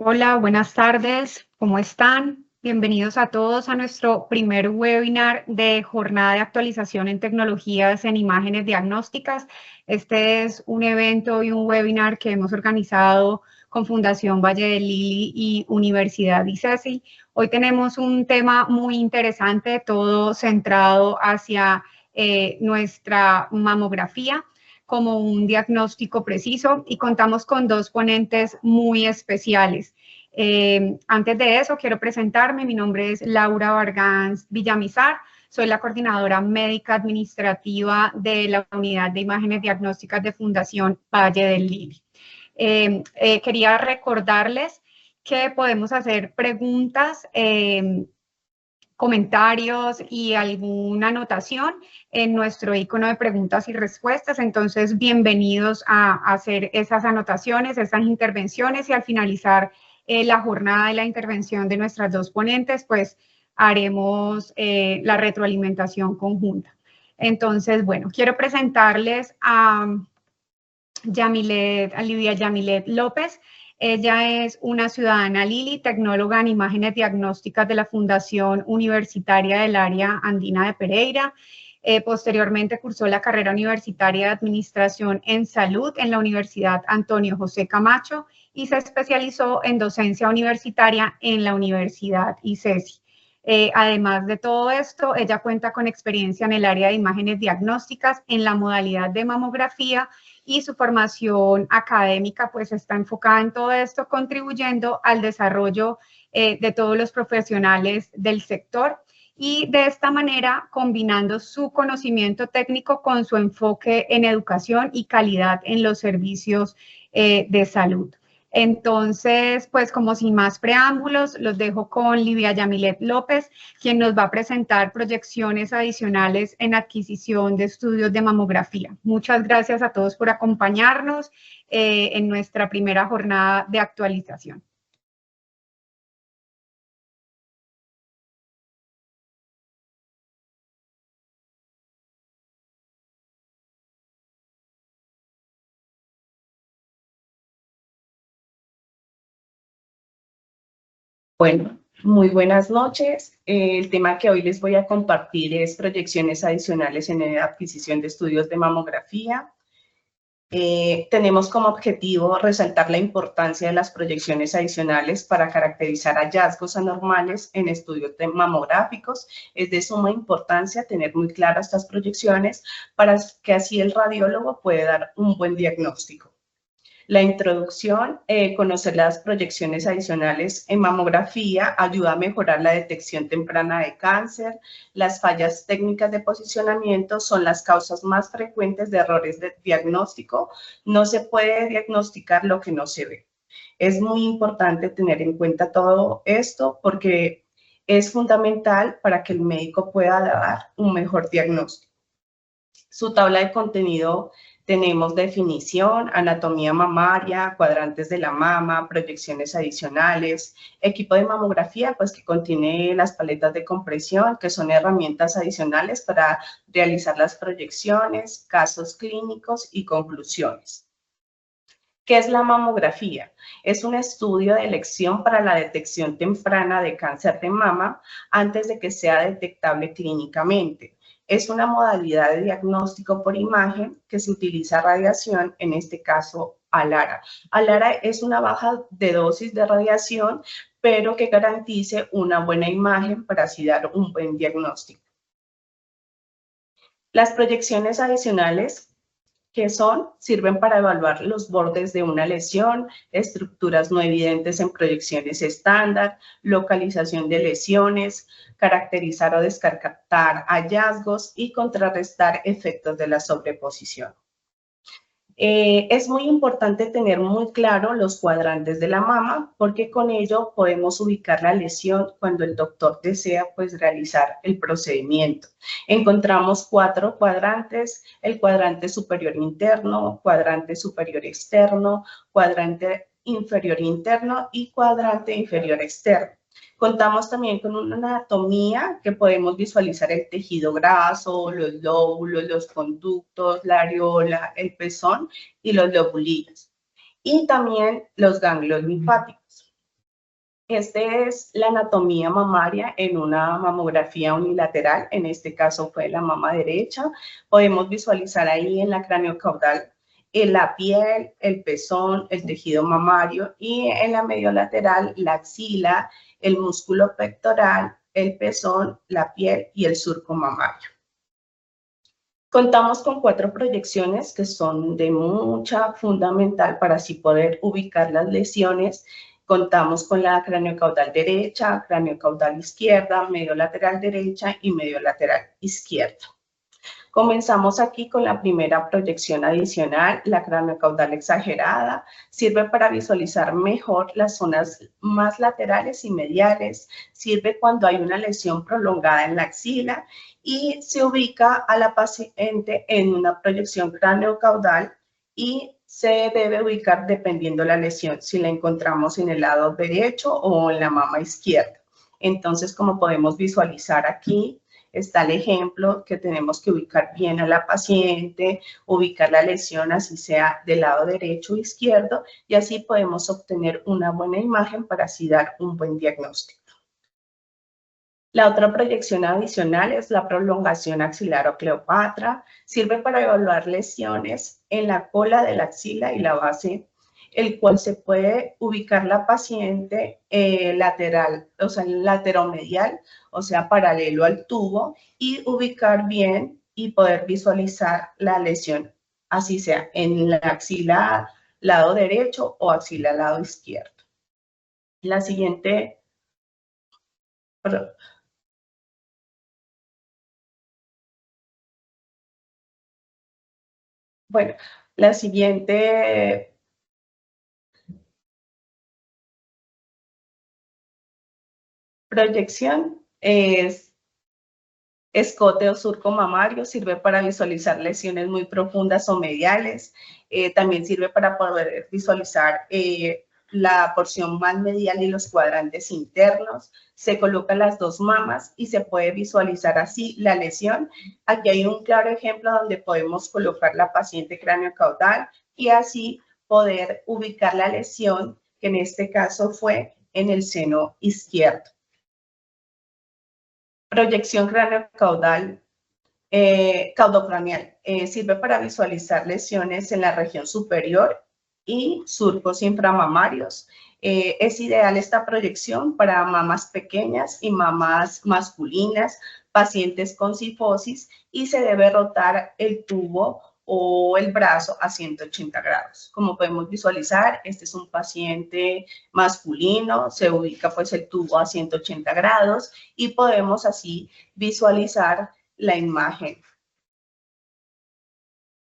Hola, buenas tardes, ¿cómo están? Bienvenidos a todos a nuestro primer webinar de jornada de actualización en tecnologías en imágenes diagnósticas. Este es un evento y un webinar que hemos organizado con Fundación Valle del Lili y Universidad ICESI. Hoy tenemos un tema muy interesante, todo centrado hacia nuestra mamografía como un diagnóstico preciso y contamos con dos ponentes muy especiales. Antes de eso, quiero presentarme. Mi nombre es Laura Vargas Villamizar. Soy la coordinadora médica administrativa de la Unidad de Imágenes Diagnósticas de Fundación Valle del Lili. Quería recordarles que podemos hacer preguntas comentarios y alguna anotación en nuestro icono de preguntas y respuestas. Entonces, bienvenidos a hacer esas anotaciones, esas intervenciones y al finalizar la jornada de la intervención de nuestras dos ponentes, pues haremos la retroalimentación conjunta. Entonces, bueno, quiero presentarles a Lidia Yamilet López. Ella es una ciudadana Lili, tecnóloga en imágenes diagnósticas de la Fundación Universitaria del Área Andina de Pereira. Posteriormente cursó la carrera universitaria de Administración en Salud en la Universidad Antonio José Camacho y se especializó en docencia universitaria en la Universidad ICESI. Además de todo esto, ella cuenta con experiencia en el área de imágenes diagnósticas en la modalidad de mamografía y su formación académica pues está enfocada en todo esto, contribuyendo al desarrollo de todos los profesionales del sector y de esta manera combinando su conocimiento técnico con su enfoque en educación y calidad en los servicios de salud. Entonces, pues como sin más preámbulos, los dejo con Lidia Yamilet López, quien nos va a presentar proyecciones adicionales en adquisición de estudios de mamografía. Muchas gracias a todos por acompañarnos en nuestra primera jornada de actualización. Bueno, muy buenas noches. El tema que hoy les voy a compartir es proyecciones adicionales en la adquisición de estudios de mamografía. Tenemos como objetivo resaltar la importancia de las proyecciones adicionales para caracterizar hallazgos anormales en estudios mamográficos. Es de suma importancia tener muy claras estas proyecciones para que así el radiólogo pueda dar un buen diagnóstico. La introducción, conocer las proyecciones adicionales en mamografía ayuda a mejorar la detección temprana de cáncer. Las fallas técnicas de posicionamiento son las causas más frecuentes de errores de diagnóstico. No se puede diagnosticar lo que no se ve. Es muy importante tener en cuenta todo esto porque es fundamental para que el médico pueda dar un mejor diagnóstico. Su tabla de contenido tenemos definición, anatomía mamaria, cuadrantes de la mama, proyecciones adicionales, equipo de mamografía, pues que contiene las paletas de compresión, que son herramientas adicionales para realizar las proyecciones, casos clínicos y conclusiones. ¿Qué es la mamografía? Es un estudio de elección para la detección temprana de cáncer de mama antes de que sea detectable clínicamente. Es una modalidad de diagnóstico por imagen que se utiliza radiación, en este caso ALARA. ALARA es una baja de dosis de radiación, pero que garantice una buena imagen para así dar un buen diagnóstico. Las proyecciones adicionales que sirven para evaluar los bordes de una lesión, estructuras no evidentes en proyecciones estándar, localización de lesiones, caracterizar o descartar hallazgos y contrarrestar efectos de la sobreposición. Es muy importante tener muy claro los cuadrantes de la mama porque con ello podemos ubicar la lesión cuando el doctor desea pues realizar el procedimiento. Encontramos 4 cuadrantes: el cuadrante superior interno, cuadrante superior externo, cuadrante inferior interno y cuadrante inferior externo. Contamos también con una anatomía que podemos visualizar el tejido graso, los lóbulos, los conductos, la areola, el pezón y los lobulillos. Y también los ganglios linfáticos. Este es la anatomía mamaria en una mamografía unilateral, en este caso fue la mama derecha. Podemos visualizar ahí en la craneocaudal la piel, el pezón, el tejido mamario y en la mediolateral la axila, el músculo pectoral, el pezón, la piel y el surco mamario. Contamos con 4 proyecciones que son de mucha fundamental para así poder ubicar las lesiones. Contamos con la craneocaudal derecha, craneocaudal izquierda, medio lateral derecha y medio lateral izquierdo. Comenzamos aquí con la primera proyección adicional, la craneocaudal exagerada. Sirve para visualizar mejor las zonas más laterales y mediales. Sirve cuando hay una lesión prolongada en la axila y se ubica a la paciente en una proyección craneocaudal y se debe ubicar dependiendo la lesión, si la encontramos en el lado derecho o en la mama izquierda. Entonces, como podemos visualizar aquí, está el ejemplo que tenemos que ubicar bien a la paciente, ubicar la lesión así sea del lado derecho o izquierdo y así podemos obtener una buena imagen para así dar un buen diagnóstico. La otra proyección adicional es la prolongación axilar o Cleopatra. Sirve para evaluar lesiones en la cola de la axila y la base, el cual se puede ubicar la paciente lateral, o sea, lateromedial, o sea, paralelo al tubo, y ubicar bien y poder visualizar la lesión, así sea en la axila lado derecho o axila lado izquierdo. La siguiente... Bueno, la siguiente proyección es escote o surco mamario. Sirve para visualizar lesiones muy profundas o mediales. También sirve para poder visualizar la porción más medial y los cuadrantes internos. Se colocan las dos mamas y se puede visualizar así la lesión. Aquí hay un claro ejemplo donde podemos colocar la paciente craneocaudal y así poder ubicar la lesión, que en este caso fue en el seno izquierdo. Proyección craneocaudal caudocranial. Sirve para visualizar lesiones en la región superior y surcos inframamarios. Es ideal esta proyección para mamas pequeñas y mamas masculinas, pacientes con cifosis, y se debe rotar el tubo o el brazo a 180 grados. Como podemos visualizar, este es un paciente masculino, se ubica pues el tubo a 180 grados y podemos así visualizar la imagen.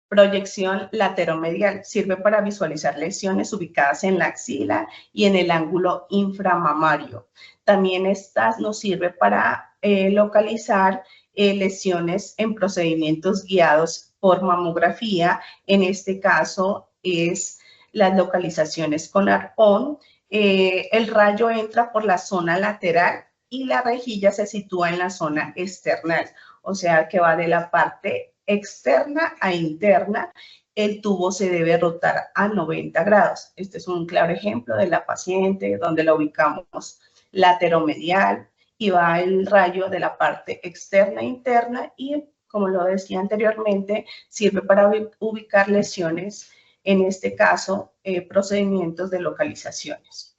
Proyección lateromedial. Sirve para visualizar lesiones ubicadas en la axila y en el ángulo inframamario. También esta nos sirve para localizar lesiones en procedimientos guiados por mamografía. En este caso es las localizaciones con arpón. El rayo entra por la zona lateral y la rejilla se sitúa en la zona external, o sea que va de la parte externa a interna. El tubo se debe rotar a 90 grados. Este es un claro ejemplo de la paciente donde la ubicamos lateromedial y va el rayo de la parte externa a interna y, como lo decía anteriormente, sirve para ubicar lesiones, en este caso, procedimientos de localizaciones.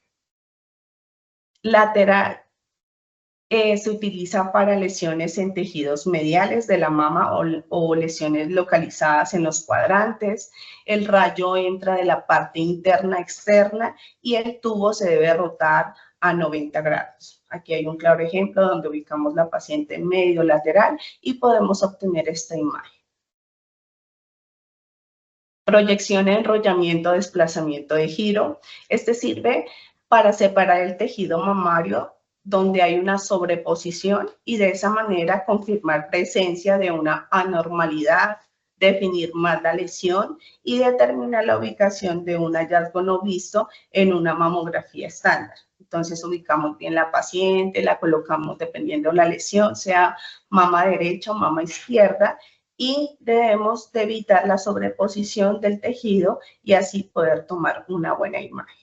Lateral. Se utiliza para lesiones en tejidos mediales de la mama o lesiones localizadas en los cuadrantes. El rayo entra de la parte interna a externa y el tubo se debe rotar a 90 grados. Aquí hay un claro ejemplo donde ubicamos la paciente en medio lateral y podemos obtener esta imagen. Proyección, enrollamiento, desplazamiento de giro. Este sirve para separar el tejido mamario donde hay una sobreposición y de esa manera confirmar presencia de una anormalidad, definir más la lesión y determinar la ubicación de un hallazgo no visto en una mamografía estándar. Entonces ubicamos bien la paciente, la colocamos dependiendo de la lesión, sea mama derecha o mama izquierda, y debemos de evitar la sobreposición del tejido y así poder tomar una buena imagen.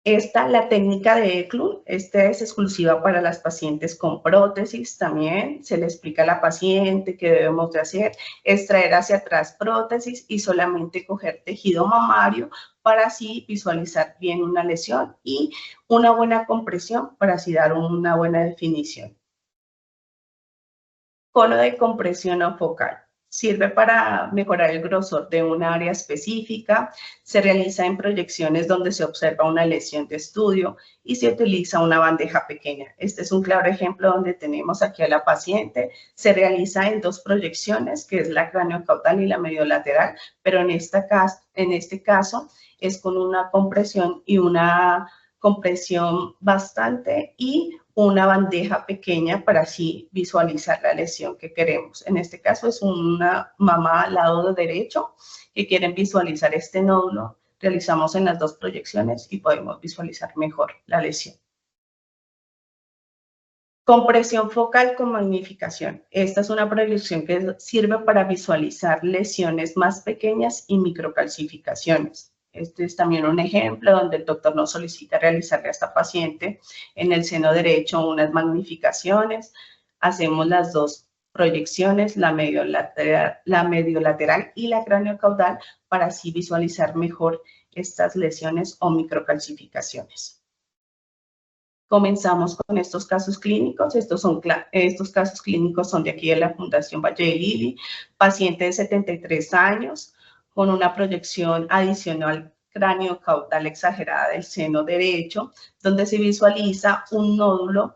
La técnica de Eklund, esta es exclusiva para las pacientes con prótesis también. Se le explica a la paciente qué debemos de hacer, extraer hacia atrás prótesis y solamente coger tejido mamario para así visualizar bien una lesión y una buena compresión para así dar una buena definición. Cono de compresión o focal. Sirve para mejorar el grosor de un área específica, se realiza en proyecciones donde se observa una lesión de estudio y se utiliza una bandeja pequeña. Este es un claro ejemplo donde tenemos aquí a la paciente. Se realiza en dos proyecciones, que es la craneocaudal y la mediolateral, pero en este caso es con una compresión y una compresión bastante y una bandeja pequeña para así visualizar la lesión que queremos. En este caso es una mamá al lado derecho que quieren visualizar este nódulo. Realizamos en las dos proyecciones y podemos visualizar mejor la lesión. Compresión focal con magnificación. Esta es una proyección que sirve para visualizar lesiones más pequeñas y microcalcificaciones. Este es también un ejemplo donde el doctor nos solicita realizarle a esta paciente en el seno derecho unas magnificaciones. Hacemos las dos proyecciones, la mediolateral y la craneocaudal, para así visualizar mejor estas lesiones o microcalcificaciones. Comenzamos con estos casos clínicos. Estos casos clínicos son de aquí de la Fundación Valle de Lili. Paciente de 73 años con una proyección adicional cráneo-caudal exagerada del seno derecho, donde se visualiza un nódulo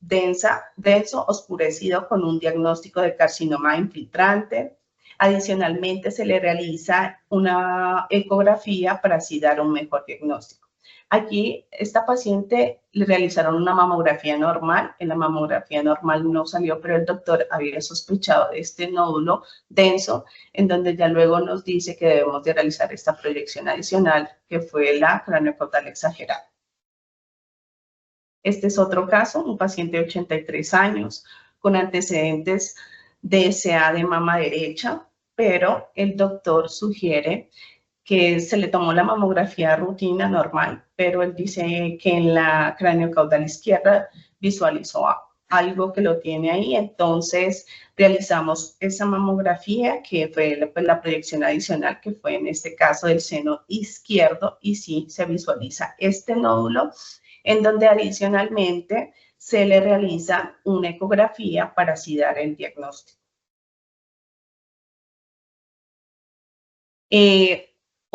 denso oscurecido con un diagnóstico de carcinoma infiltrante. Adicionalmente, se le realiza una ecografía para así dar un mejor diagnóstico. Aquí, esta paciente le realizaron una mamografía normal. En la mamografía normal no salió, pero el doctor había sospechado de este nódulo denso, en donde ya luego nos dice que debemos de realizar esta proyección adicional, que fue la craneocaudal exagerada. Este es otro caso, un paciente de 83 años con antecedentes de SA de mama derecha, pero el doctor sugiere que se le tomó la mamografía rutina normal, pero él dice que en la craneocaudal izquierda visualizó algo que lo tiene ahí. Entonces realizamos esa mamografía, que fue la proyección adicional, que fue en este caso del seno izquierdo, y sí se visualiza este nódulo, en donde adicionalmente se le realiza una ecografía para así dar el diagnóstico.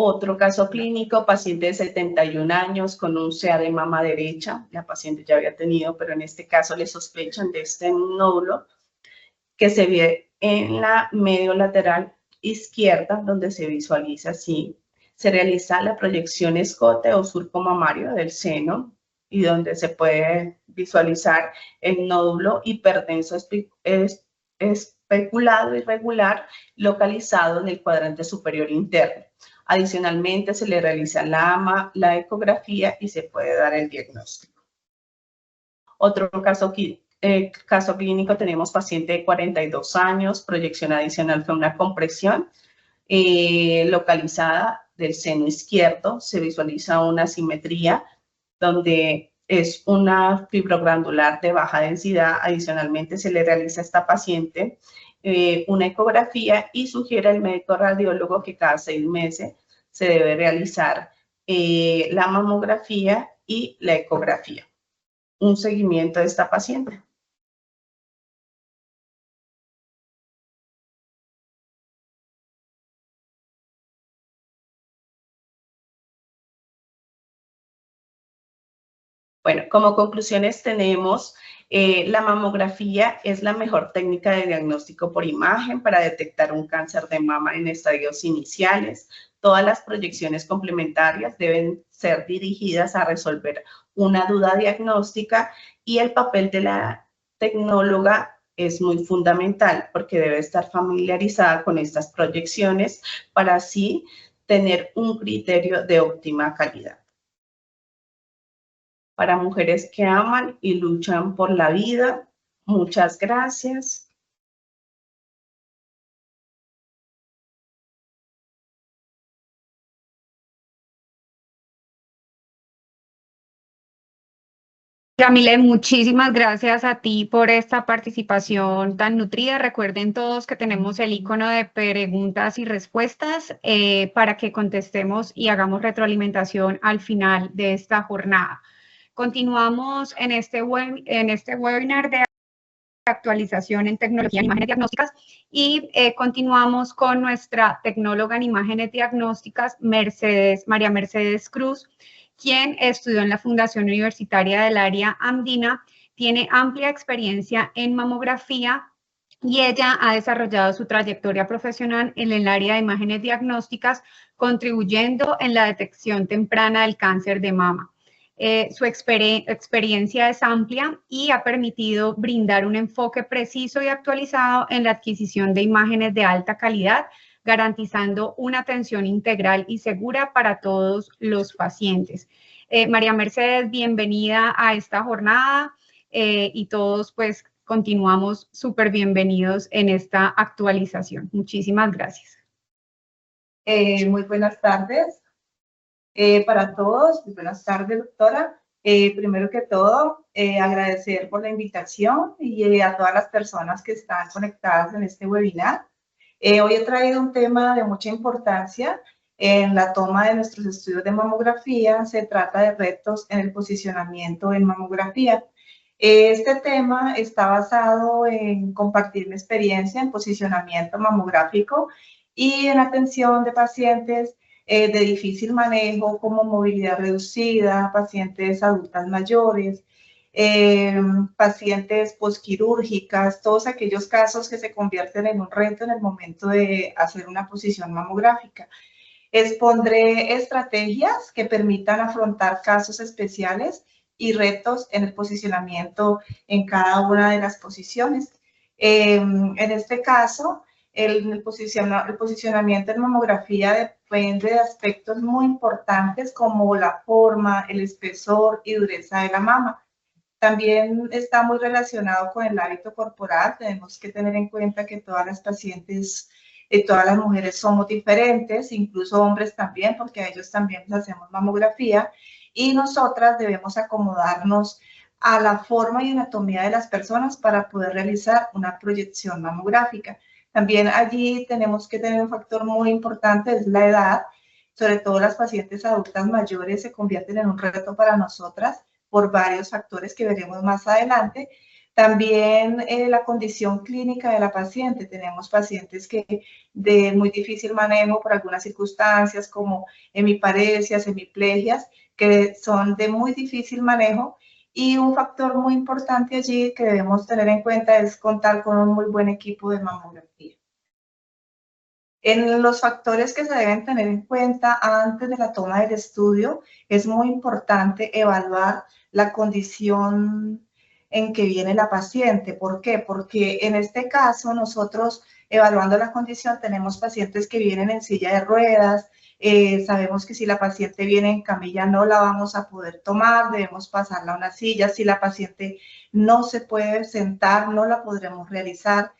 Otro caso clínico, paciente de 71 años con un CA de mama derecha. La paciente ya había tenido, pero en este caso le sospechan de este nódulo que se ve en la medio lateral izquierda, donde se visualiza así. Se realiza la proyección escote o surco mamario del seno y donde se puede visualizar el nódulo hiperdenso especulado irregular localizado en el cuadrante superior interno. Adicionalmente, se le realiza la ecografía y se puede dar el diagnóstico. Otro caso clínico, tenemos paciente de 42 años, proyección adicional fue una compresión localizada del seno izquierdo. Se visualiza una simetría donde es una fibroglandular de baja densidad. Adicionalmente, se le realiza a esta paciente una ecografía y sugiere al médico radiólogo que cada 6 meses se debe realizar la mamografía y la ecografía. Un seguimiento de esta paciente. Bueno, como conclusiones tenemos, la mamografía es la mejor técnica de diagnóstico por imagen para detectar un cáncer de mama en estadios iniciales. Todas las proyecciones complementarias deben ser dirigidas a resolver una duda diagnóstica y el papel de la tecnóloga es muy fundamental porque debe estar familiarizada con estas proyecciones para así tener un criterio de óptima calidad. Para mujeres que aman y luchan por la vida. Muchas gracias. Yamile, muchísimas gracias a ti por esta participación tan nutrida. Recuerden todos que tenemos el icono de preguntas y respuestas para que contestemos y hagamos retroalimentación al final de esta jornada. Continuamos en este webinar de actualización en tecnología en imágenes diagnósticas y continuamos con nuestra tecnóloga en imágenes diagnósticas, María Mercedes Cruz, quien estudió en la Fundación Universitaria del Área Andina, tiene amplia experiencia en mamografía y ella ha desarrollado su trayectoria profesional en el área de imágenes diagnósticas, contribuyendo en la detección temprana del cáncer de mama. Su experiencia es amplia y ha permitido brindar un enfoque preciso y actualizado en la adquisición de imágenes de alta calidad, garantizando una atención integral y segura para todos los pacientes. María Mercedes, bienvenida a esta jornada y todos pues continuamos súper bienvenidos en esta actualización. Muchísimas gracias. Muy buenas tardes para todos. Buenas tardes, doctora. Primero que todo, agradecer por la invitación y a todas las personas que están conectadas en este webinar. Hoy he traído un tema de mucha importancia en la toma de nuestros estudios de mamografía. Se trata de retos en el posicionamiento en mamografía. Este tema está basado en compartir mi experiencia en posicionamiento mamográfico y en atención de pacientes de difícil manejo como movilidad reducida, pacientes adultas mayores, pacientes posquirúrgicas, todos aquellos casos que se convierten en un reto en el momento de hacer una posición mamográfica. Expondré estrategias que permitan afrontar casos especiales y retos en el posicionamiento en cada una de las posiciones. En este caso, el posicionamiento en mamografía depende de aspectos muy importantes como la forma, el espesor y dureza de la mama. También está muy relacionado con el hábito corporal. Tenemos que tener en cuenta que todas las pacientes, todas las mujeres somos diferentes, incluso hombres también, porque a ellos también les hacemos mamografía, y nosotras debemos acomodarnos a la forma y anatomía de las personas para poder realizar una proyección mamográfica. También allí tenemos que tener un factor muy importante, es la edad. Sobre todo las pacientes adultas mayores se convierten en un reto para nosotras por varios factores que veremos más adelante. También la condición clínica de la paciente. Tenemos pacientes que de muy difícil manejo por algunas circunstancias como hemiparesias, hemiplegias, que son de muy difícil manejo. Y un factor muy importante allí que debemos tener en cuenta es contar con un muy buen equipo de mamografía. En los factores que se deben tener en cuenta antes de la toma del estudio, es muy importante evaluar la condición en que viene la paciente. ¿Por qué? Porque en este caso nosotros, evaluando la condición, tenemos pacientes que vienen en silla de ruedas. Sabemos que si la paciente viene en camilla no la vamos a poder tomar, debemos pasarla a una silla. Si la paciente no se puede sentar, no la podremos realizar.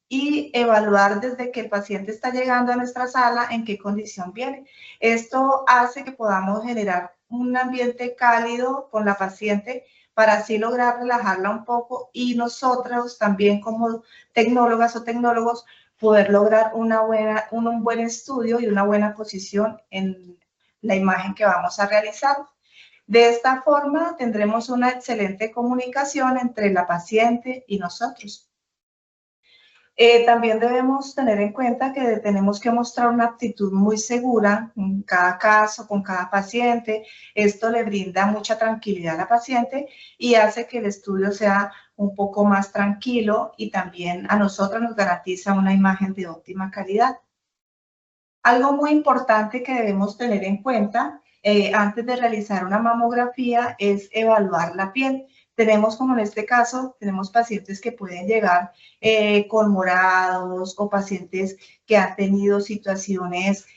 Y evaluar desde que el paciente está llegando a nuestra sala en qué condición viene. Esto hace que podamos generar un ambiente cálido con la paciente para así lograr relajarla un poco y nosotros también como tecnólogas o tecnólogos poder lograr un buen estudio y una buena posición en la imagen que vamos a realizar. De esta forma tendremos una excelente comunicación entre la paciente y nosotros. También debemos tener en cuenta que tenemos que mostrar una actitud muy segura en cada caso, con cada paciente. Esto le brinda mucha tranquilidad a la paciente y hace que el estudio sea un poco más tranquilo y también a nosotros nos garantiza una imagen de óptima calidad. Algo muy importante que debemos tener en cuenta antes de realizar una mamografía es evaluar la piel. Tenemos, como en este caso, tenemos pacientes que pueden llegar con morados o pacientes que han tenido situaciones,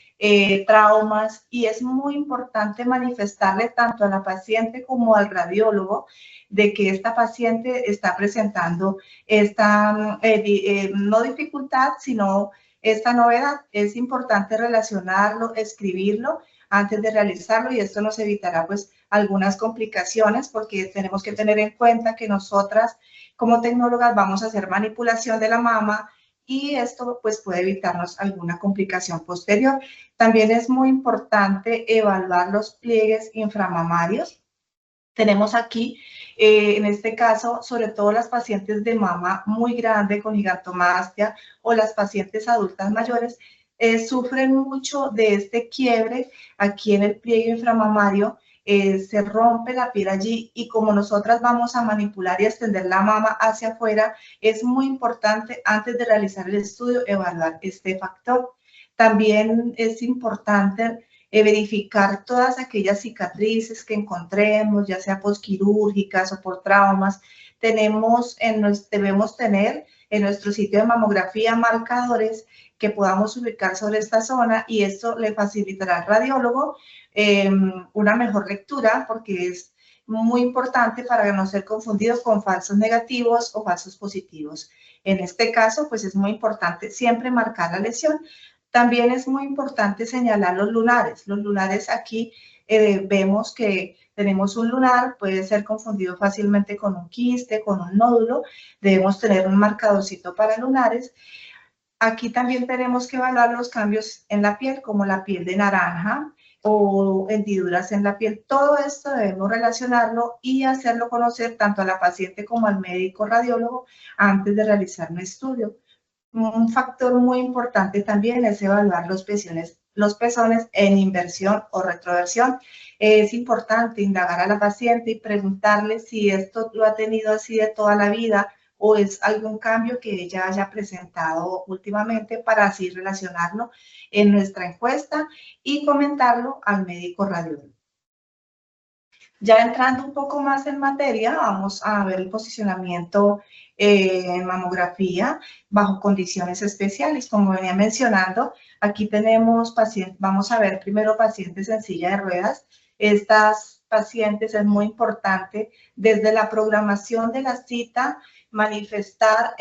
traumas, y es muy importante manifestarle tanto a la paciente como al radiólogo de que esta paciente está presentando esta, no dificultad, sino esta novedad. Es importante relacionarlo, escribirlo, antes de realizarlo y esto nos evitará pues algunas complicaciones porque tenemos que tener en cuenta que nosotras como tecnólogas vamos a hacer manipulación de la mama y esto pues puede evitarnos alguna complicación posterior. También es muy importante evaluar los pliegues inframamarios. Tenemos aquí, en este caso, sobre todo las pacientes de mama muy grande con gigantomastia o las pacientes adultas mayores, sufren mucho de este quiebre aquí en el pliegue inframamario. Se rompe la piel allí y como nosotras vamos a manipular y extender la mama hacia afuera, es muy importante antes de realizar el estudio evaluar este factor. También es importante verificar todas aquellas cicatrices que encontremos, ya sea posquirúrgicas o por traumas. Debemos tener en nuestro sitio de mamografía marcadores que podamos ubicar sobre esta zona y esto le facilitará al radiólogo una mejor lectura porque es muy importante para no ser confundido con falsos negativos o falsos positivos. En este caso, pues es muy importante siempre marcar la lesión. También es muy importante señalar los lunares. Los lunares aquí vemos que tenemos un lunar, puede ser confundido fácilmente con un quiste, con un nódulo. Debemos tener un marcadorcito para lunares. Aquí también tenemos que evaluar los cambios en la piel, como la piel de naranja o hendiduras en la piel. Todo esto debemos relacionarlo y hacerlo conocer tanto a la paciente como al médico radiólogo antes de realizar un estudio. Un factor muy importante también es evaluar los pezones en inversión o retroversión. Es importante indagar a la paciente y preguntarle si esto lo ha tenido así de toda la vida o es algún cambio que ella haya presentado últimamente para así relacionarlo en nuestra encuesta y comentarlo al médico radiólogo. Ya entrando un poco más en materia, vamos a ver el posicionamiento en mamografía bajo condiciones especiales. Como venía mencionando, aquí tenemos pacientes, vamos a ver primero pacientes en silla de ruedas. Estas pacientes es muy importante desde la programación de la cita manifestar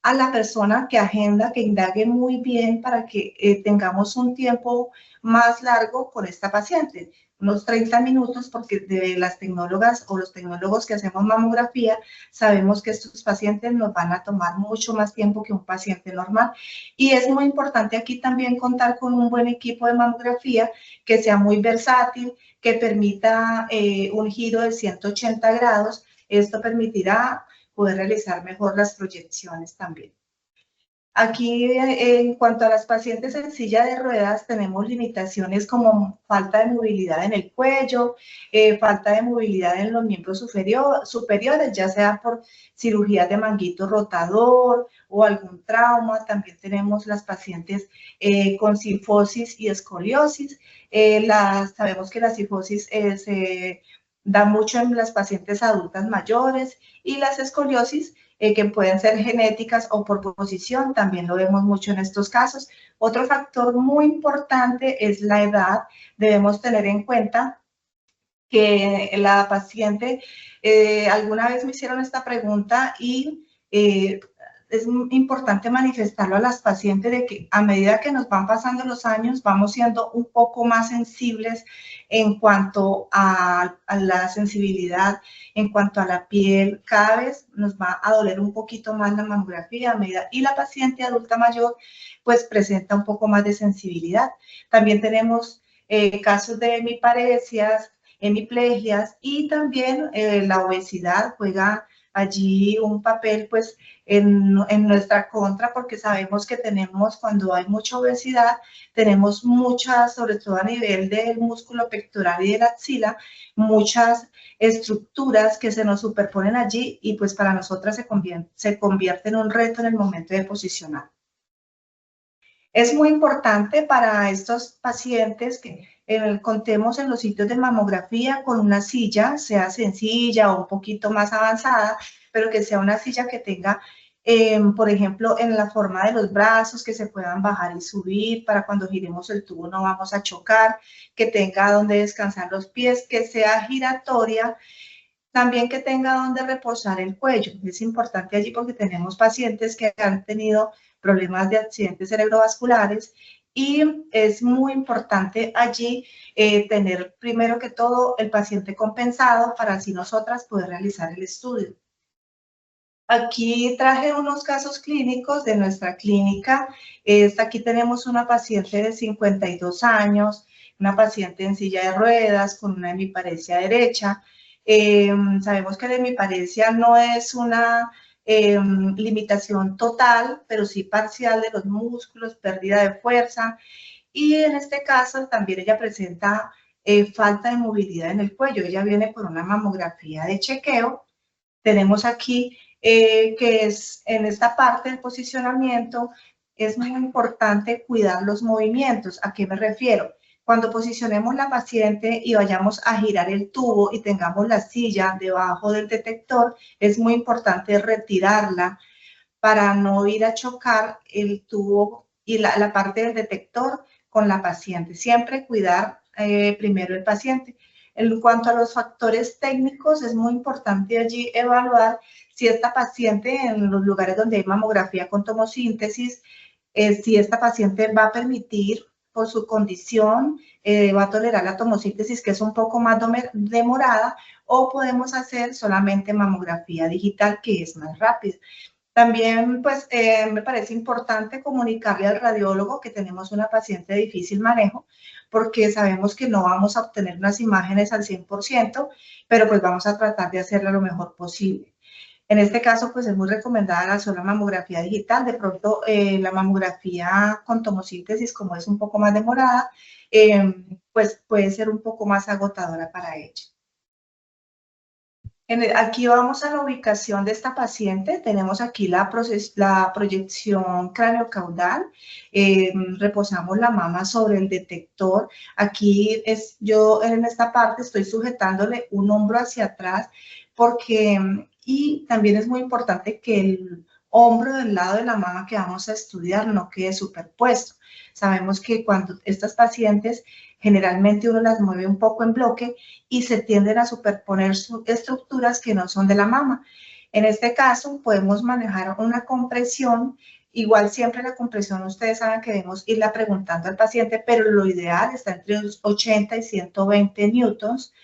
a la persona que agenda, que indague muy bien para que tengamos un tiempo más largo con esta paciente, unos 30 minutos, porque de las tecnólogas o los tecnólogos que hacemos mamografía, sabemos que estos pacientes nos van a tomar mucho más tiempo que un paciente normal. Y es muy importante aquí también contar con un buen equipo de mamografía que sea muy versátil, que permita un giro de 180 grados. Esto permitirá poder realizar mejor las proyecciones también. Aquí, en cuanto a las pacientes en silla de ruedas, tenemos limitaciones como falta de movilidad en el cuello, falta de movilidad en los miembros superiores, ya sea por cirugía de manguito rotador o algún trauma. También tenemos las pacientes con cifosis y escoliosis. Sabemos que la cifosis se da mucho en las pacientes adultas mayores y las escoliosis que pueden ser genéticas o por posición, también lo vemos mucho en estos casos. Otro factor muy importante es la edad. Debemos tener en cuenta que la paciente, alguna vez me hicieron esta pregunta y es importante manifestarlo a las pacientes de que a medida que nos van pasando los años vamos siendo un poco más sensibles en cuanto a la sensibilidad, en cuanto a la piel. Cada vez nos va a doler un poquito más la mamografía a medida, y la paciente adulta mayor pues presenta un poco más de sensibilidad. También tenemos casos de hemiparesias, hemiplegias y también la obesidad juega allí un papel pues en nuestra contra, porque sabemos que tenemos, cuando hay mucha obesidad, tenemos muchas, sobre todo a nivel del músculo pectoral y de la axila, muchas estructuras que se nos superponen allí y pues para nosotras se convierte en un reto en el momento de posicionar. Es muy importante para estos pacientes que contemos en los sitios de mamografía con una silla, sea sencilla o un poquito más avanzada, pero que sea una silla que tenga, por ejemplo, en la forma de los brazos, que se puedan bajar y subir para cuando giremos el tubo no vamos a chocar, que tenga donde descansar los pies, que sea giratoria. También que tenga donde reposar el cuello. Es importante allí porque tenemos pacientes que han tenido problemas de accidentes cerebrovasculares Y es muy importante allí tener primero que todo el paciente compensado para así nosotras poder realizar el estudio. Aquí traje unos casos clínicos de nuestra clínica. Aquí tenemos una paciente de 52 años, una paciente en silla de ruedas con una hemiparesia derecha. Sabemos que la hemiparesia no es una limitación total, pero sí parcial de los músculos, pérdida de fuerza. Y en este caso también ella presenta falta de movilidad en el cuello. Ella viene por una mamografía de chequeo. Tenemos aquí que es en esta parte del posicionamiento, es muy importante cuidar los movimientos. ¿A qué me refiero? Cuando posicionemos la paciente y vayamos a girar el tubo y tengamos la silla debajo del detector, es muy importante retirarla para no ir a chocar el tubo y la parte del detector con la paciente. Siempre cuidar primero el paciente. En cuanto a los factores técnicos, es muy importante allí evaluar si esta paciente en los lugares donde hay mamografía con tomosíntesis, si esta paciente va a permitir por su condición, va a tolerar la tomosíntesis que es un poco más demorada, o podemos hacer solamente mamografía digital que es más rápida. También, pues, me parece importante comunicarle al radiólogo que tenemos una paciente de difícil manejo, porque sabemos que no vamos a obtener unas imágenes al 100%, pero pues vamos a tratar de hacerlo lo mejor posible. En este caso, pues es muy recomendada la sola mamografía digital. De pronto, la mamografía con tomosíntesis, como es un poco más demorada, pues puede ser un poco más agotadora para ella. Aquí vamos a la ubicación de esta paciente. Tenemos aquí la proyección craneocaudal. Reposamos la mama sobre el detector. Aquí yo en esta parte estoy sujetándole un hombro hacia atrás y también es muy importante que el hombro del lado de la mama que vamos a estudiar no quede superpuesto. Sabemos que cuando estas pacientes generalmente uno las mueve un poco en bloque y se tienden a superponer estructuras que no son de la mama. En este caso podemos manejar una compresión. Igual siempre la compresión, ustedes saben que debemos irla preguntando al paciente, pero lo ideal está entre los 80 y 120 newtons,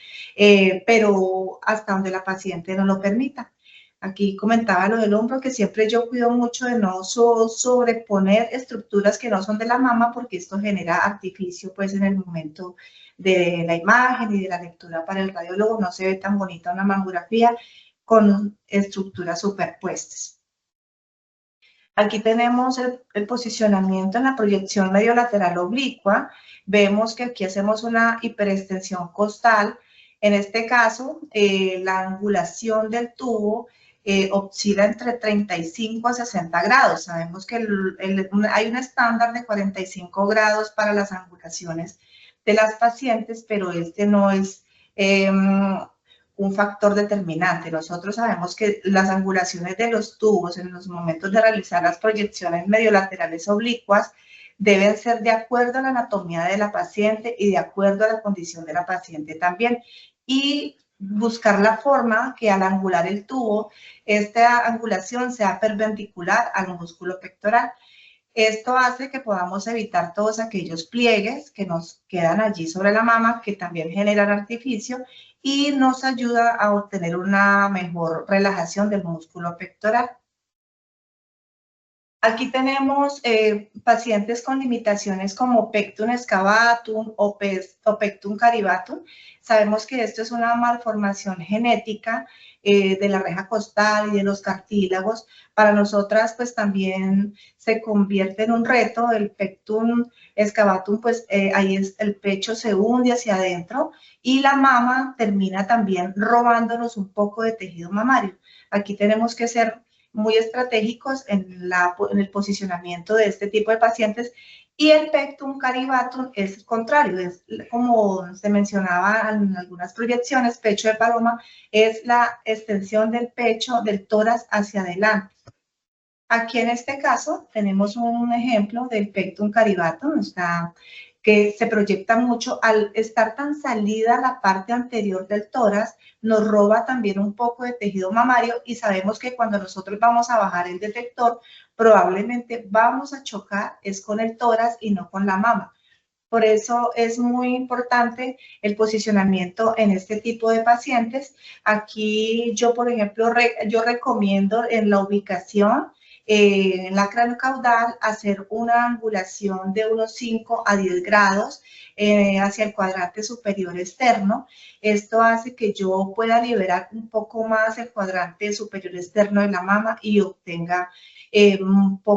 pero hasta donde la paciente no lo permita. Aquí comentaba lo del hombro, que siempre yo cuido mucho de no sobreponer estructuras que no son de la mama, porque esto genera artificio pues en el momento de la imagen y de la lectura para el radiólogo. No se ve tan bonita una mamografía con estructuras superpuestas. Aquí tenemos el posicionamiento en la proyección medio lateral oblicua. Vemos que aquí hacemos una hiperextensión costal. En este caso, la angulación del tubo oscila entre 35 a 60 grados. Sabemos que hay un estándar de 45 grados para las angulaciones de las pacientes, pero este no es un factor determinante. Nosotros sabemos que las angulaciones de los tubos en los momentos de realizar las proyecciones mediolaterales oblicuas deben ser de acuerdo a la anatomía de la paciente y de acuerdo a la condición de la paciente también. Y buscar la forma que al angular el tubo, esta angulación sea perpendicular al músculo pectoral. Esto hace que podamos evitar todos aquellos pliegues que nos quedan allí sobre la mama, que también generan artificio, y nos ayuda a obtener una mejor relajación del músculo pectoral. Aquí tenemos pacientes con limitaciones como pectum excavatum o pectum caribatum. Sabemos que esto es una malformación genética de la reja costal y de los cartílagos. Para nosotras, pues también se convierte en un reto. El pectum excavatum, pues ahí el pecho se hunde hacia adentro y la mama termina también robándonos un poco de tejido mamario. Aquí tenemos que ser muy estratégicos en el posicionamiento de este tipo de pacientes, y el pectum caribatum es el contrario, es como se mencionaba en algunas proyecciones, pecho de paloma, es la extensión del pecho, del tórax hacia adelante. Aquí en este caso tenemos un ejemplo del pectum caribatum, que se proyecta mucho. Al estar tan salida la parte anterior del tórax, nos roba también un poco de tejido mamario, y sabemos que cuando nosotros vamos a bajar el detector, probablemente vamos a chocar es con el tórax y no con la mama. Por eso es muy importante el posicionamiento en este tipo de pacientes. Aquí yo, por ejemplo, yo recomiendo en la ubicación, en la craniocaudal, hacer una angulación de unos 5 a 10 grados hacia el cuadrante superior externo. Esto hace que yo pueda liberar un poco más el cuadrante superior externo de la mama y obtenga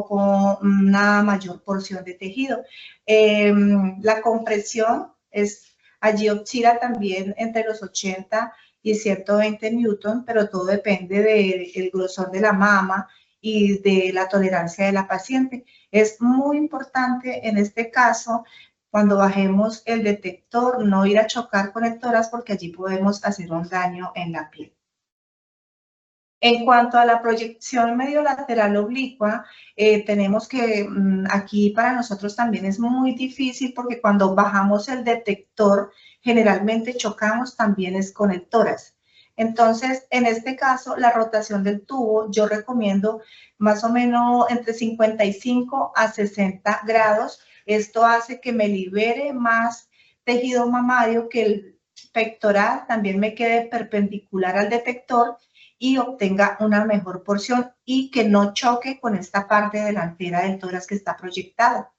una mayor porción de tejido. La compresión allí oscila también entre los 80 y 120 newton, pero todo depende del grosor de la mama y de la tolerancia de la paciente. Es muy importante en este caso, cuando bajemos el detector, no ir a chocar con el tórax porque allí podemos hacer un daño en la piel. En cuanto a la proyección mediolateral oblicua, tenemos que aquí para nosotros también es muy difícil porque cuando bajamos el detector, generalmente chocamos también es con el tórax. Entonces, en este caso, la rotación del tubo, yo recomiendo más o menos entre 55 a 60 grados. Esto hace que me libere más tejido mamario, que el pectoral también me quede perpendicular al detector y obtenga una mejor porción y que no choque con esta parte delantera del tórax que está proyectada.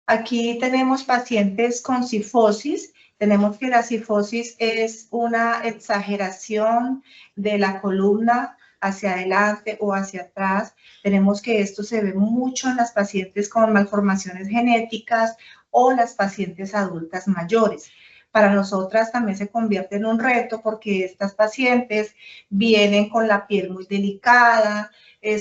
Aquí tenemos pacientes con cifosis. Tenemos que la cifosis es una exageración de la columna hacia adelante o hacia atrás. Tenemos que esto se ve mucho en las pacientes con malformaciones genéticas o las pacientes adultas mayores. Para nosotras también se convierte en un reto porque estas pacientes vienen con la piel muy delicada,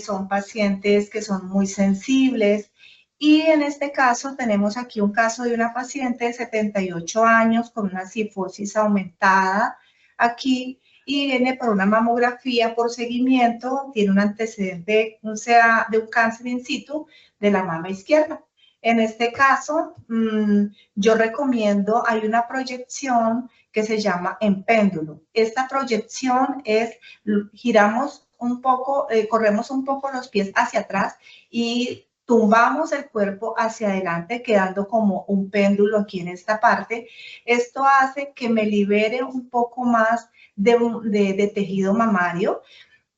son pacientes que son muy sensibles. Y en este caso tenemos aquí un caso de una paciente de 78 años con una cifosis aumentada aquí y viene por una mamografía por seguimiento, tiene un antecedente de un cáncer in situ de la mama izquierda. En este caso, yo recomiendo, hay una proyección que se llama en péndulo. Esta proyección es, giramos un poco, corremos un poco los pies hacia atrás y tumbamos el cuerpo hacia adelante, quedando como un péndulo aquí en esta parte. Esto hace que me libere un poco más de tejido mamario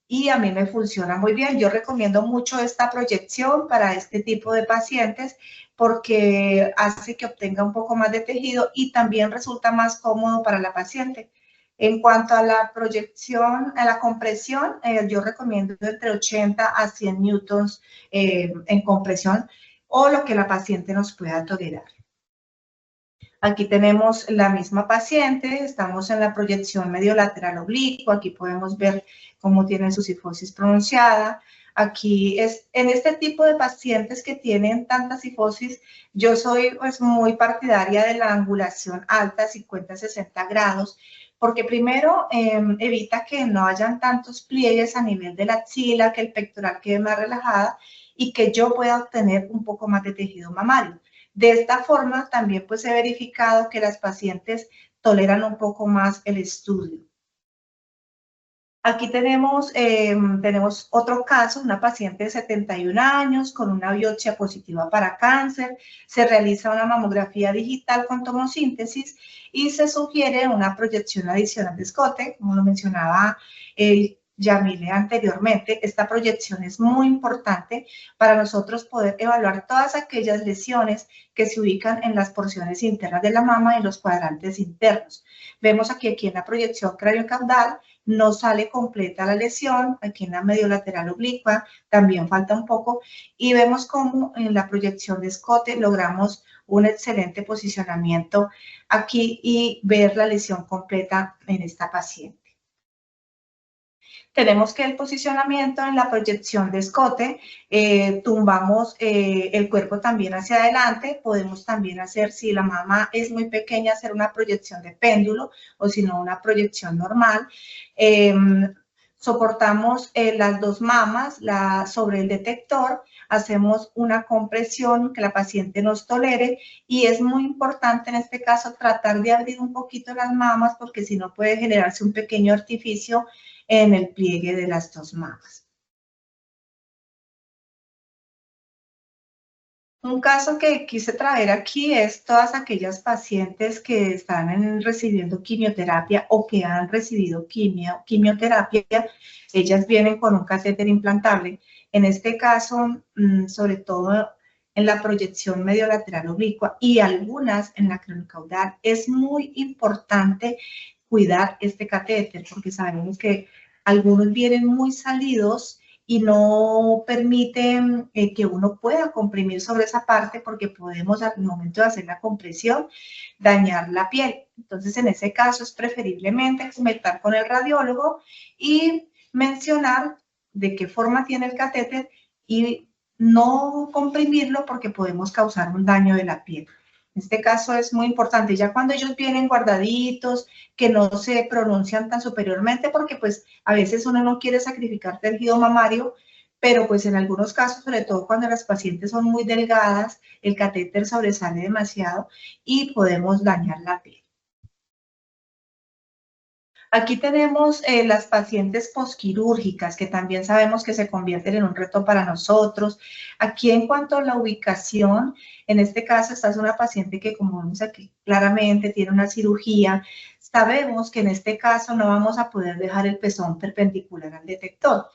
y a mí me funciona muy bien. Yo recomiendo mucho esta proyección para este tipo de pacientes porque hace que obtenga un poco más de tejido y también resulta más cómodo para la paciente. En cuanto a la proyección, a la compresión, yo recomiendo entre 80 a 100 newtons en compresión o lo que la paciente nos pueda tolerar. Aquí tenemos la misma paciente, estamos en la proyección mediolateral oblicua, aquí podemos ver cómo tiene su cifosis pronunciada. Aquí en este tipo de pacientes que tienen tanta cifosis, yo soy pues muy partidaria de la angulación alta, 50-60 grados, porque primero evita que no hayan tantos pliegues a nivel de la axila, que el pectoral quede más relajada y que yo pueda obtener un poco más de tejido mamario. De esta forma, también pues he verificado que las pacientes toleran un poco más el estudio. Aquí tenemos otro caso, una paciente de 71 años con una biopsia positiva para cáncer. Se realiza una mamografía digital con tomosíntesis y se sugiere una proyección adicional de escote, como lo mencionaba Yamile anteriormente. Esta proyección es muy importante para nosotros poder evaluar todas aquellas lesiones que se ubican en las porciones internas de la mama y en los cuadrantes internos. Vemos aquí en la proyección craniocaudal no sale completa la lesión, aquí en la mediolateral oblicua también falta un poco y vemos cómo en la proyección de escote logramos un excelente posicionamiento aquí y ver la lesión completa en esta paciente. Tenemos que el posicionamiento en la proyección de escote, tumbamos el cuerpo también hacia adelante, podemos también hacer, si la mama es muy pequeña, hacer una proyección de péndulo o si no una proyección normal. Soportamos las dos mamas sobre el detector, hacemos una compresión que la paciente nos tolere y es muy importante en este caso tratar de abrir un poquito las mamas porque si no puede generarse un pequeño artificio en el pliegue de las dos mamas. Un caso que quise traer aquí es todas aquellas pacientes que están recibiendo quimioterapia o que han recibido quimioterapia. Ellas vienen con un catéter implantable. En este caso, sobre todo en la proyección mediolateral oblicua y algunas en la craniocaudal, es muy importante cuidar este catéter porque sabemos que algunos vienen muy salidos y no permiten que uno pueda comprimir sobre esa parte porque podemos al momento de hacer la compresión dañar la piel. Entonces, en ese caso es preferiblemente conectar con el radiólogo y mencionar de qué forma tiene el catéter y no comprimirlo porque podemos causar un daño de la piel. En este caso es muy importante, ya cuando ellos vienen guardaditos, que no se pronuncian tan superiormente, porque pues a veces uno no quiere sacrificar tejido mamario, pero pues en algunos casos, sobre todo cuando las pacientes son muy delgadas, el catéter sobresale demasiado y podemos dañar la piel. Aquí tenemos las pacientes posquirúrgicas, que también sabemos que se convierten en un reto para nosotros. Aquí en cuanto a la ubicación, en este caso esta es una paciente que, como vemos aquí claramente, tiene una cirugía. Sabemos que en este caso no vamos a poder dejar el pezón perpendicular al detector.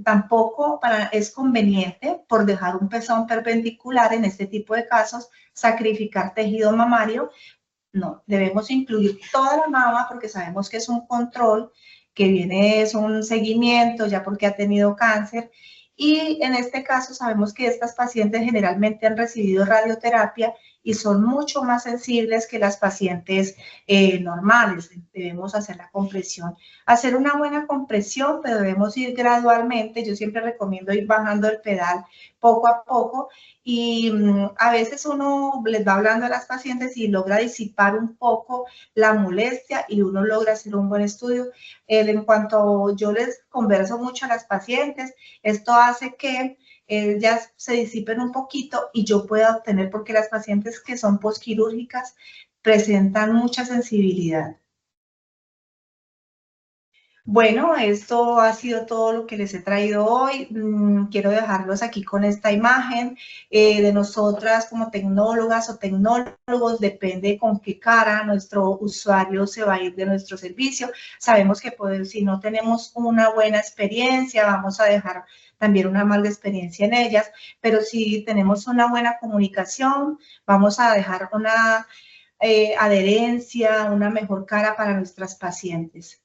Tampoco es conveniente, por dejar un pezón perpendicular en este tipo de casos, sacrificar tejido mamario. No, debemos incluir toda la mama porque sabemos que es un control, que viene, es un seguimiento ya porque ha tenido cáncer. Y en este caso sabemos que estas pacientes generalmente han recibido radioterapia y son mucho más sensibles que las pacientes normales. Debemos hacer la compresión. Hacer una buena compresión, pero debemos ir gradualmente. Yo siempre recomiendo ir bajando el pedal poco a poco y a veces uno les va hablando a las pacientes y logra disipar un poco la molestia y uno logra hacer un buen estudio. En cuanto yo les converso mucho a las pacientes, esto hace que ellas se disipen un poquito y yo pueda obtener, porque las pacientes que son posquirúrgicas presentan mucha sensibilidad. Bueno, esto ha sido todo lo que les he traído hoy. Quiero dejarlos aquí con esta imagen de nosotras como tecnólogas o tecnólogos. Depende con qué cara nuestro usuario se va a ir de nuestro servicio. Sabemos que si no tenemos una buena experiencia, vamos a dejar también una mala experiencia en ellas, pero si tenemos una buena comunicación, vamos a dejar una adherencia, una mejor cara para nuestras pacientes.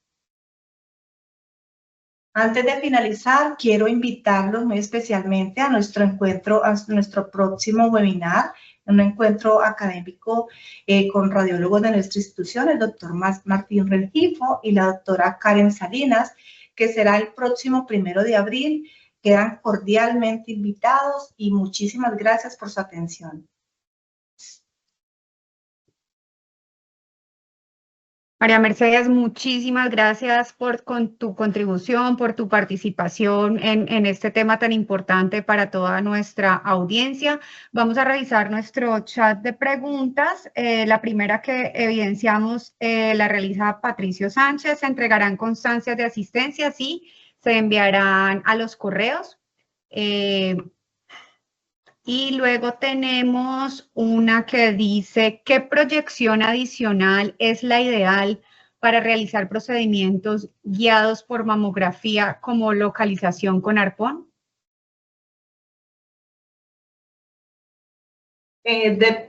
Antes de finalizar, quiero invitarlos muy especialmente a nuestro encuentro, a nuestro próximo webinar, un encuentro académico con radiólogos de nuestra institución, el doctor Martín Rengifo y la doctora Karen Salinas, que será el próximo 1 de abril. Quedan cordialmente invitados y muchísimas gracias por su atención. María Mercedes, muchísimas gracias por tu contribución, por tu participación en este tema tan importante para toda nuestra audiencia. Vamos a revisar nuestro chat de preguntas. La primera que evidenciamos la realiza Patricio Sánchez. ¿Se entregarán constancias de asistencia? Sí, se enviarán a los correos. Y luego tenemos una que dice, ¿qué proyección adicional es la ideal para realizar procedimientos guiados por mamografía como localización con arpón? Depende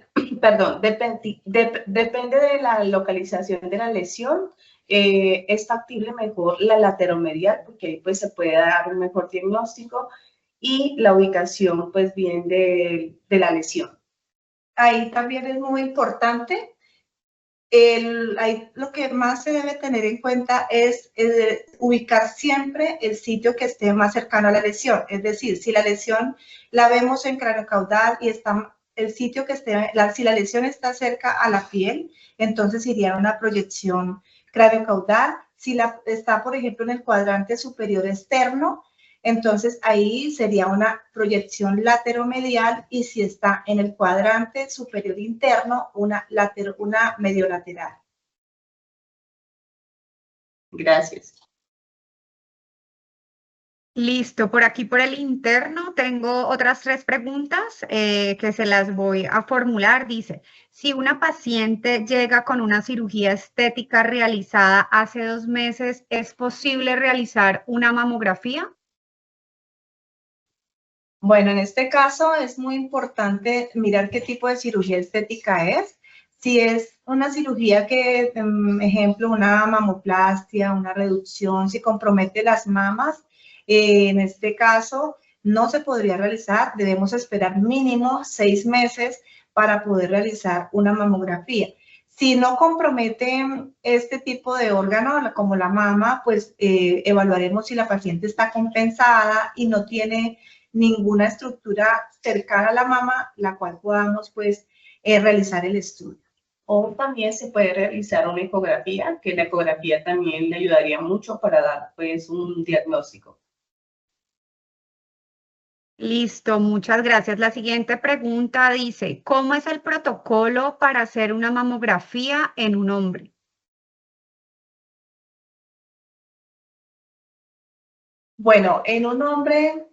de la localización de la lesión. Es factible mejor la lateromedial porque ahí pues se puede dar un mejor diagnóstico y la ubicación pues bien de la lesión. Ahí también es muy importante. Ahí lo que más se debe tener en cuenta es ubicar siempre el sitio que esté más cercano a la lesión. Es decir, si la lesión la vemos en craneocaudal y está el sitio que esté, si la lesión está cerca a la piel, entonces iría a una proyección craneocaudal. Si está, por ejemplo, en el cuadrante superior externo, entonces ahí sería una proyección lateromedial, y si está en el cuadrante superior interno, una mediolateral. Gracias. Listo, por aquí por el interno tengo otras 3 preguntas que se las voy a formular. Dice, si una paciente llega con una cirugía estética realizada hace 2 meses, ¿es posible realizar una mamografía? Bueno, en este caso es muy importante mirar qué tipo de cirugía estética es. Si es una cirugía que, ejemplo, una mamoplastia, una reducción, si compromete las mamas, en este caso no se podría realizar. Debemos esperar mínimo 6 meses para poder realizar una mamografía. Si no compromete este tipo de órgano, como la mama, pues evaluaremos si la paciente está compensada y no tiene ninguna estructura cercana a la mama, la cual podamos pues realizar el estudio. O también se puede realizar una ecografía, que la ecografía también le ayudaría mucho para dar pues un diagnóstico. Listo, muchas gracias. La siguiente pregunta dice, ¿cómo es el protocolo para hacer una mamografía en un hombre? Bueno, en un hombre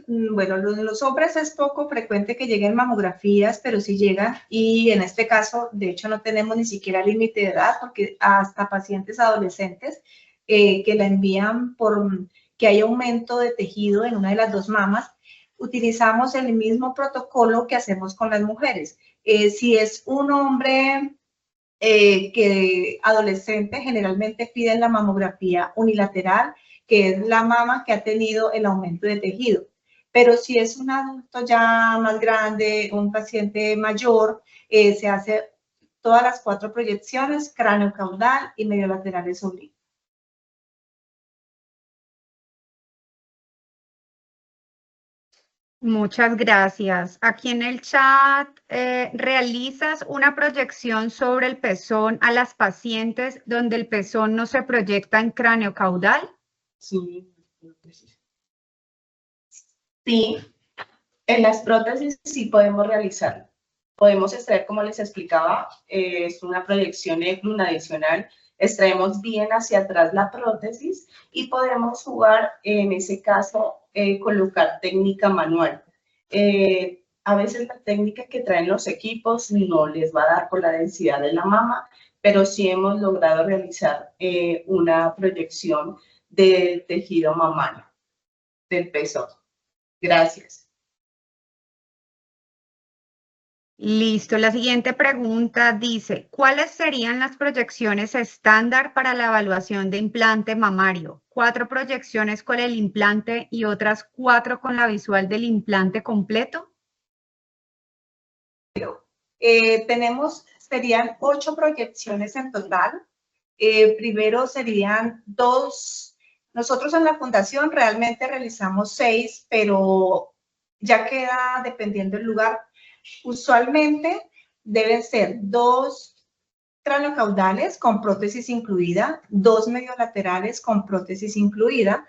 bueno, los hombres es poco frecuente que lleguen mamografías, pero sí llegan y en este caso, de hecho, no tenemos ni siquiera límite de edad porque hasta pacientes adolescentes que la envían por que hay aumento de tejido en una de las 2 mamas, utilizamos el mismo protocolo que hacemos con las mujeres. Si es un hombre que adolescente, generalmente piden la mamografía unilateral, que es la mama que ha tenido el aumento de tejido. Pero si es un adulto ya más grande, un paciente mayor, se hace todas las 4 proyecciones, cráneo caudal y mediolaterales oblicuos. Muchas gracias. Aquí en el chat, ¿realizas una proyección sobre el pezón a las pacientes donde el pezón no se proyecta en cráneo caudal? Sí, sí, en las prótesis sí podemos realizarlo. Podemos extraer, como les explicaba, es una proyección ECLUN adicional. Extraemos bien hacia atrás la prótesis y podemos jugar, en ese caso, colocar técnica manual. A veces la técnica que traen los equipos no les va a dar por la densidad de la mama, pero sí hemos logrado realizar una proyección del tejido mamario, del pezón. Gracias. Listo. La siguiente pregunta dice, ¿cuáles serían las proyecciones estándar para la evaluación de implante mamario? 4 proyecciones con el implante y otras 4 con la visual del implante completo. Serían 8 proyecciones en total. Primero serían 2. Nosotros en la fundación realmente realizamos 6, pero ya queda dependiendo del lugar. Usualmente deben ser 2 craneocaudales con prótesis incluida, 2 mediolaterales con prótesis incluida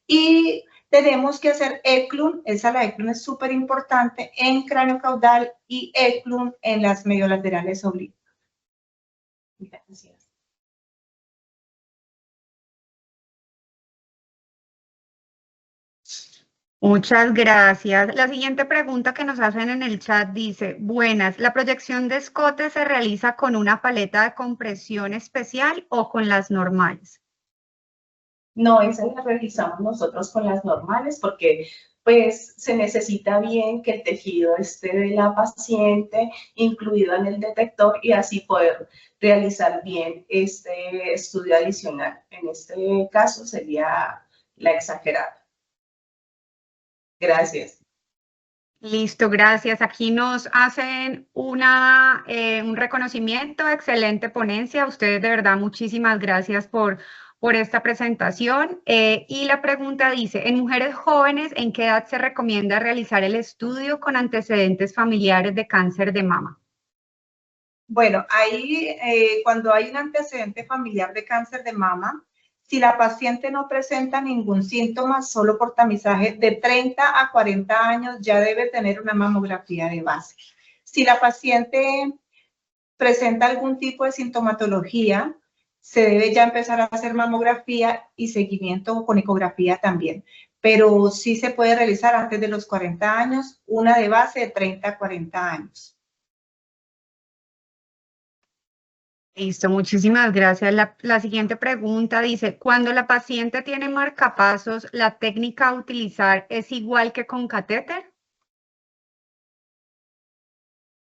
y tenemos que hacer ECLUN, la ECLUN es súper importante en cráneo caudal y ECLUN en las mediolaterales oblicuas. Gracias. Muchas gracias. La siguiente pregunta que nos hacen en el chat dice, buenas, ¿la proyección de escote se realiza con una paleta de compresión especial o con las normales? No, esas las realizamos nosotros con las normales porque pues se necesita bien que el tejido esté de la paciente incluido en el detector y así poder realizar bien este estudio adicional. En este caso sería la exagerada. Gracias. Listo, gracias. Aquí nos hacen un reconocimiento, excelente ponencia. Ustedes de verdad, muchísimas gracias por esta presentación. Y la pregunta dice, en mujeres jóvenes, ¿en qué edad se recomienda realizar el estudio con antecedentes familiares de cáncer de mama? Bueno, ahí cuando hay un antecedente familiar de cáncer de mama, si la paciente no presenta ningún síntoma, solo por tamizaje de 30 a 40 años ya debe tener una mamografía de base. Si la paciente presenta algún tipo de sintomatología, se debe ya empezar a hacer mamografía y seguimiento con ecografía también. Pero sí se puede realizar antes de los 40 años, una de base de 30 a 40 años. Listo, muchísimas gracias. La siguiente pregunta dice, cuando la paciente tiene marcapasos, ¿la técnica a utilizar es igual que con catéter?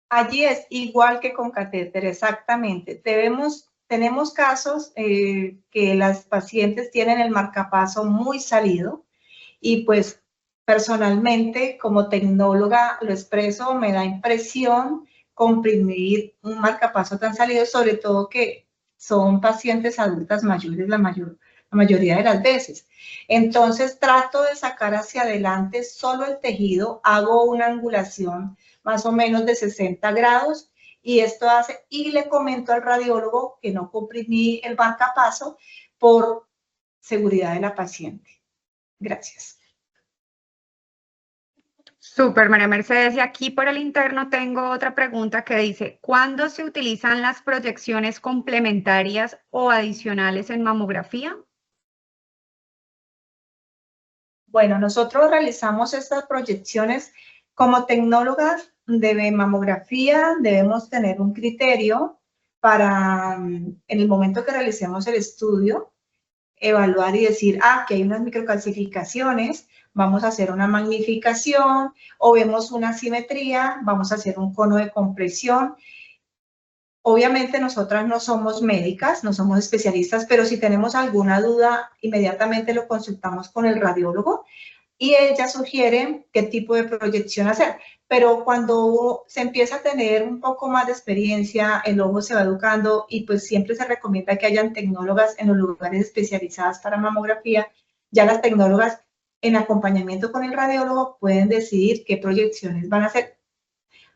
Allí es igual que con catéter, exactamente. Tenemos casos que las pacientes tienen el marcapaso muy salido y pues personalmente como tecnóloga lo expreso, me da impresión comprimir un marcapaso tan salido, sobre todo que son pacientes adultas mayores la mayoría de las veces. Entonces trato de sacar hacia adelante solo el tejido, hago una angulación más o menos de 60 grados y esto hace, y le comento al radiólogo que no comprimí el marcapaso por seguridad de la paciente. Gracias. Súper, María Mercedes. Y aquí por el interno tengo otra pregunta que dice, ¿cuándo se utilizan las proyecciones complementarias o adicionales en mamografía? Bueno, nosotros realizamos estas proyecciones como tecnólogas de mamografía, debemos tener un criterio para, en el momento que realicemos el estudio, evaluar y decir, que hay unas microcalcificaciones, vamos a hacer una magnificación, o vemos una simetría, vamos a hacer un cono de compresión. Obviamente nosotras no somos médicas, no somos especialistas, pero si tenemos alguna duda, inmediatamente lo consultamos con el radiólogo y ella sugiere qué tipo de proyección hacer. Pero cuando se empieza a tener un poco más de experiencia, el ojo se va educando y pues siempre se recomienda que hayan tecnólogas en los lugares especializados para mamografía. Ya las tecnólogas en acompañamiento con el radiólogo pueden decidir qué proyecciones van a hacer.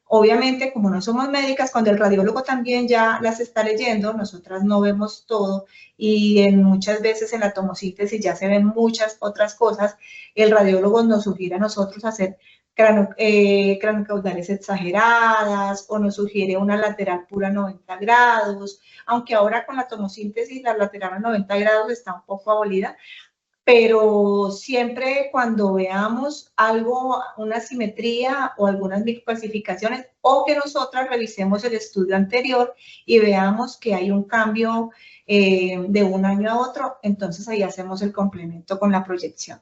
Obviamente, como no somos médicas, cuando el radiólogo también ya las está leyendo, nosotras no vemos todo y muchas veces en la tomosíntesis ya se ven muchas otras cosas, el radiólogo nos sugiere a nosotros hacer craniocaudales exageradas o nos sugiere una lateral pura 90 grados, aunque ahora con la tomosíntesis la lateral a 90 grados está un poco abolida, pero siempre cuando veamos algo, una simetría o algunas microcalcificaciones, o que nosotras revisemos el estudio anterior y veamos que hay un cambio de un año a otro, entonces ahí hacemos el complemento con la proyección.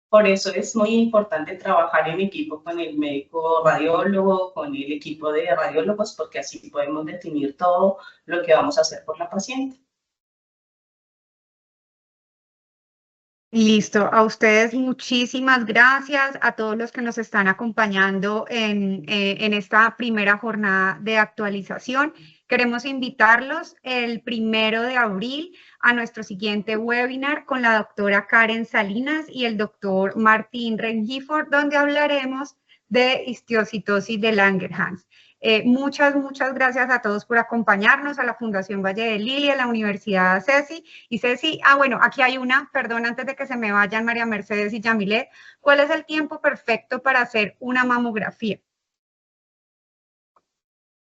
Por eso es muy importante trabajar en equipo con el médico radiólogo, con el equipo de radiólogos, porque así podemos definir todo lo que vamos a hacer por la paciente. Listo, a ustedes muchísimas gracias, a todos los que nos están acompañando en esta primera jornada de actualización. Queremos invitarlos el 1 de abril a nuestro siguiente webinar con la doctora Karen Salinas y el doctor Martín Rengifort, donde hablaremos de histiocitosis de Langerhans. Muchas gracias a todos por acompañarnos, a la Fundación Valle de Lili, a la Universidad CESI. Y Ceci, bueno, aquí hay una, perdón, antes de que se me vayan María Mercedes y Yamilet, ¿cuál es el tiempo perfecto para hacer una mamografía?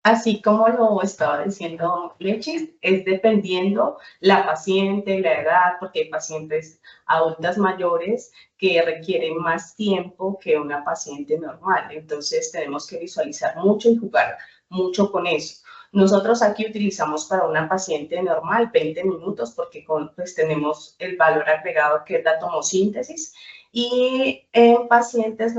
Así como lo estaba diciendo Lechis, es dependiendo la paciente, la edad, porque hay pacientes adultas mayores que requieren más tiempo que una paciente normal. Entonces tenemos que visualizar mucho y jugar mucho con eso. Nosotros aquí utilizamos para una paciente normal 20 minutos porque pues tenemos el valor agregado que es la tomosíntesis. Y en pacientes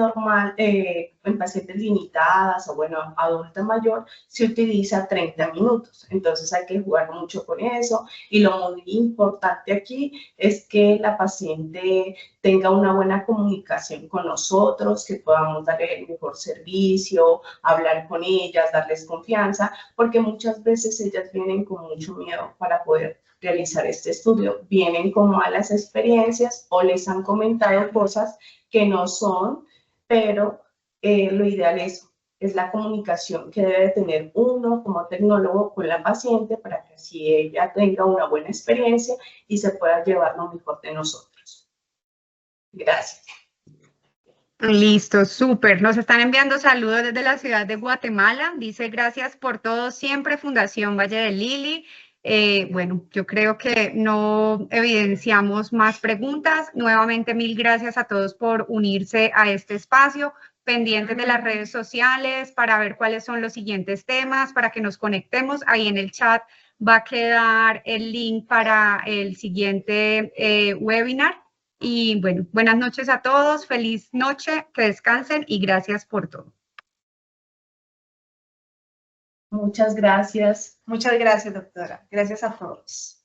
en pacientes limitadas o bueno, adulta mayor, se utiliza 30 minutos. Entonces hay que jugar mucho con eso. Y lo muy importante aquí es que la paciente tenga una buena comunicación con nosotros, que podamos darle el mejor servicio, hablar con ellas, darles confianza, porque muchas veces ellas vienen con mucho miedo para poder realizar este estudio, vienen con malas experiencias o les han comentado cosas que no son, pero lo ideal es la comunicación que debe tener uno como tecnólogo con la paciente para que así ella tenga una buena experiencia y se pueda llevar lo mejor de nosotros. Gracias. Listo, súper. Nos están enviando saludos desde la ciudad de Guatemala. Dice, gracias por todo siempre, Fundación Valle de Lili. Bueno, yo creo que no evidenciamos más preguntas. Nuevamente, mil gracias a todos por unirse a este espacio, pendientes de las redes sociales para ver cuáles son los siguientes temas, para que nos conectemos. Ahí en el chat va a quedar el link para el siguiente webinar. Y bueno, buenas noches a todos, feliz noche, que descansen y gracias por todo. Muchas gracias. Muchas gracias, doctora. Gracias a todos.